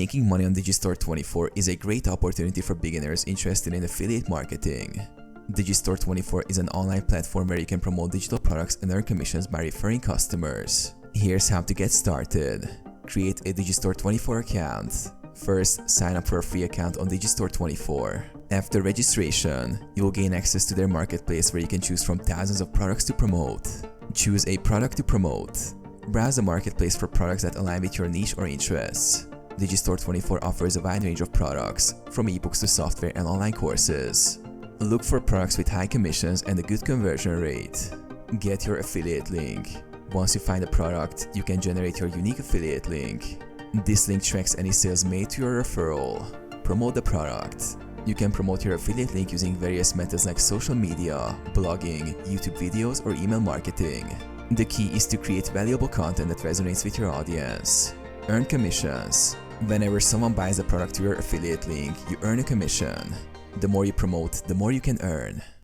Making money on Digistore24 is a great opportunity for beginners interested in affiliate marketing. Digistore24 is an online platform where you can promote digital products and earn commissions by referring customers. Here's how to get started. Create a Digistore24 account. First, sign up for a free account on Digistore24. After registration, you will gain access to their marketplace where you can choose from thousands of products to promote. Choose a product to promote. Browse the marketplace for products that align with your niche or interests. Digistore24 offers a wide range of products, from ebooks to software and online courses. Look for products with high commissions and a good conversion rate. Get your affiliate link. Once you find a product, you can generate your unique affiliate link. This link tracks any sales made to your referral. Promote the product. You can promote your affiliate link using various methods like social media, blogging, YouTube videos, or email marketing. The key is to create valuable content that resonates with your audience. Earn commissions. Whenever someone buys a product to your affiliate link, you earn a commission. The more you promote, the more you can earn.